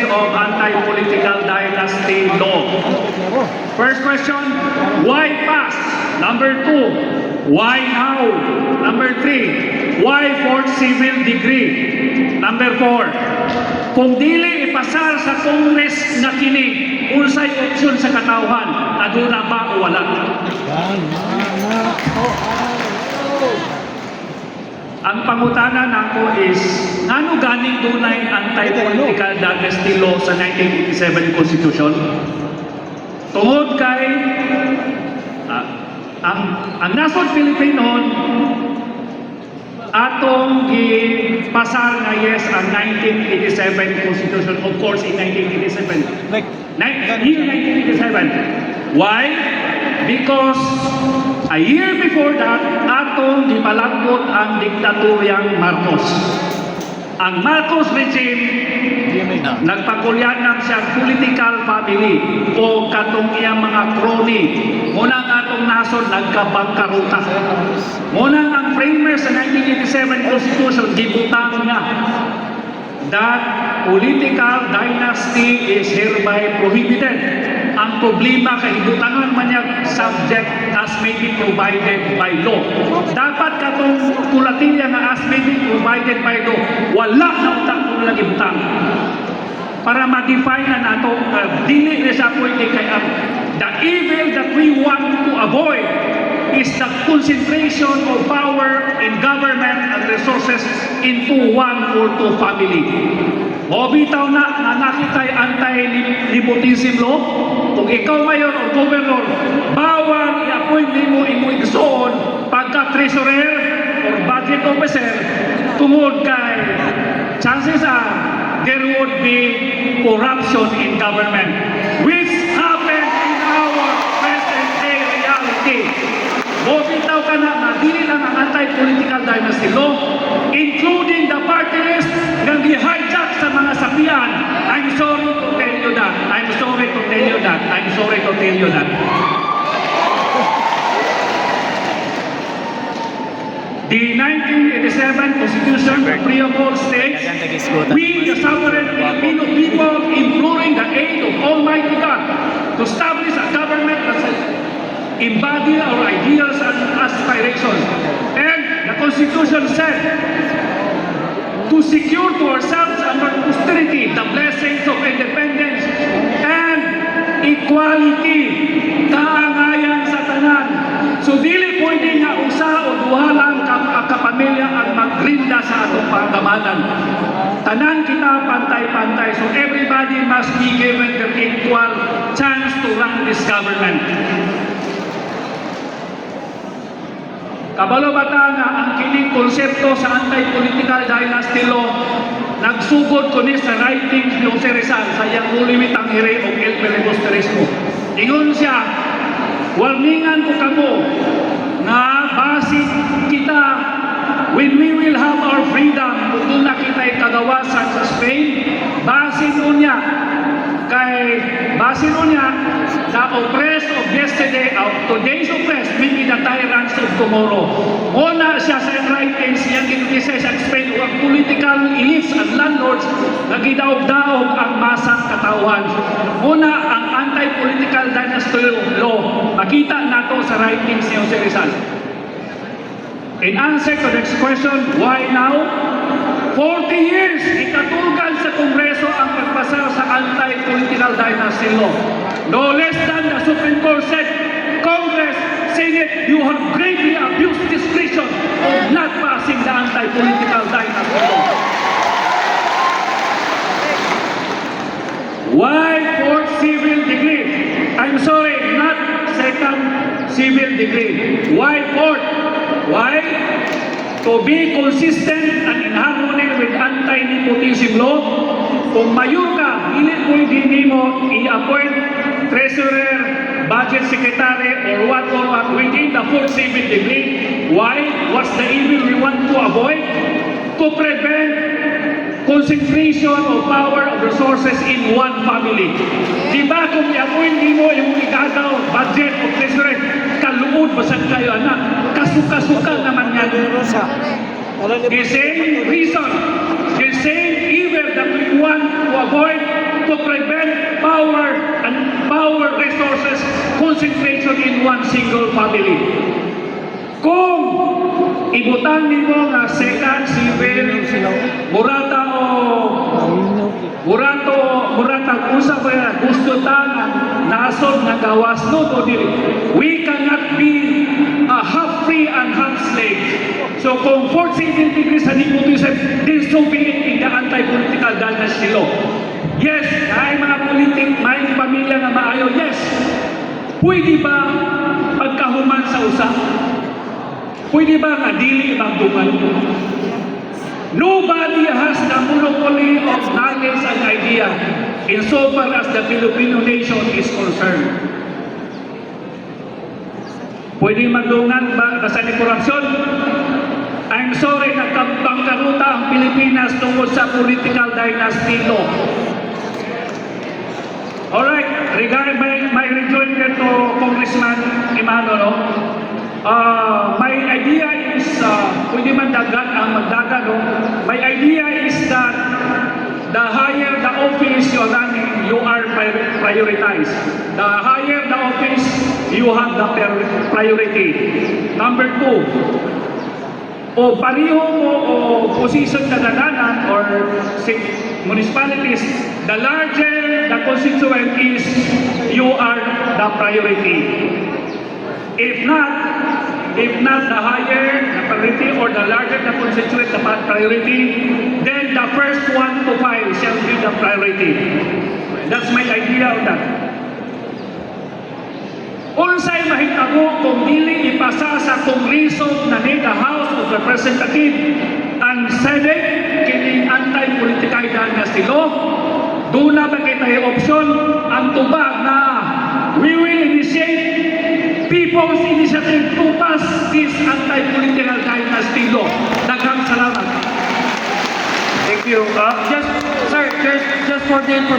of anti-political dynasty law. First question, why pass? Number 2, why now? Number 3, why fourth civil degree? Number 4, kung dili ipasar sa Congress na kini, unsay opsyon sa katawhan, aduna ba o wala? Ang pangutana nako is, ngano ganing dunay anti-political dynasty law sa 1987 Constitution? Tungod kay ang nasod Pilipino atong gipasar nga yes ang 1987 Constitution, of course in 1987. Year 1987. Why? Because a year before that, atong gipalagbot ang diktaturyang Marcos. Ang Marcos regime, nagpagulyanan siyang political family o katong iyang mga crony. Munang atong nasod nagkabangkaruta. Munang ang framers sa 1987 Constitution, gibutang niya that political dynasty is hereby prohibited. Ang problema kay ibutangan man niya subject as may be provided by law. Dapat katong kulatilya nga as may be provided by law, wala na utang kung lagi butang. Para ma-define na nato, dili na siya pwede kay the evil that we want to avoid is the concentration of power in government and resources into one or two family. O bitaw na nakita'y anti-nepotism law. Kung ikaw mayor o governor, bawal i-appoint mo imo'y gustoon pagka-treasurer or budget officer tungod kay chances are there would be corruption in government, which happened in our present day reality. O bitaw ka na dili lang ang anti-political dynasty law, including the party list ng gi-hijack sa mga sapian. I'm sorry to tell you that. I'm sorry to tell you that. I'm sorry to tell you that. The 1987 Constitution, the preamble states, we, the sovereign Filipino people, imploring the aid of Almighty God to establish a government that embody our ideals and aspirations. And the Constitution said, to secure to ourselves and our posterity the blessings of independence and equality, kaangayan sa tanan. So dili pwede nga usa o duha lang kapamilya ang magrinda sa atong pangamanan. Tanan kita pantay-pantay. So everybody must be given the equal chance to run this government. Kabalo bata nga ang kining konsepto sa anti-political dynasty law nagsugod ko ni sa writings ni Jose Rizal sa iyang Uliwit ang Hiri o El Filibusterismo. Ingon siya, warningan ko kamo na basit kita when we will have our freedom kung na kita'y kagawasan sa Spain, basin unya kay basin unya the oppressed of yesterday, of today's oppressed will be the tyrants of tomorrow. Una siya sa writings niyang ginisay sa Spain o ang political elites and landlords na gidaog-daog ang masang katauhan. Una ang anti-political dynasty law. Makita nato sa writings ni Jose Rizal. In answer to the next question, why now? 40 years ikatulgan sa Kongreso ang pagpasa sa anti-political dynasty law. No less than the Supreme Court said, Congress, Senate, you have greatly abused discretion of not passing the anti-political dynasty law. Why fourth civil degree? I'm sorry, not second civil degree. Why fourth? Why? To be consistent and in harmony with anti-nepotism law, kung mayor ka, hindi pwede nimo i-appoint treasurer, budget secretary, or what within the fourth civil degree. Why? What's the evil we want to avoid? To prevent concentration of power of resources in one family. Diba kung i-appoint nimo yung igagaw, budget o treasurer, kaluod basag kayo anak, kasuka-suka naman yan. The same reason, the same evil that we want to avoid power resources concentration in one single family. Kung ibutang nimo nga second civil murata o murata usa ba yan, gusto ta nga nasod nga gawas no to dili. We cannot be half free and half slave. So kung 14 degrees sa nepotism, then so be it in the anti-political dynasty law. Yes, ay mga may pamilya nga maayo, yes. Pwede ba pagkahuman sa usa? Pwede ba nga dili magduman? Nobody has the monopoly of knowledge and idea insofar as the Filipino nation is concerned. Pwede magdungan ba sa korupsyon? I'm sorry, nagkabangkaruta ang Pilipinas tungkol sa political dynasty law. Alright, regarding my rejoinder to Congressman Emmanuel, my idea is, pwede man dagat ang magdagat, no? My idea is that the higher the office you're running, you are prioritized. The higher the office, you have the priority. Number 2, o pareho mo o position na dadanan or municipalities, the larger the constituent is, you are the priority. If not the higher the priority or the larger the constituent the priority, then the first 1 to 5 shall be the priority. That's my idea on that. Unsay mahitabo kung dili ipasa sa Kongreso na ni the House of Representatives and Senate kini anti-political dynasty law, doon na ba kita option ang tubag na we will initiate People's Initiative to pass this anti-political dynasty law. Daghang salamat. Thank you. Just for the information.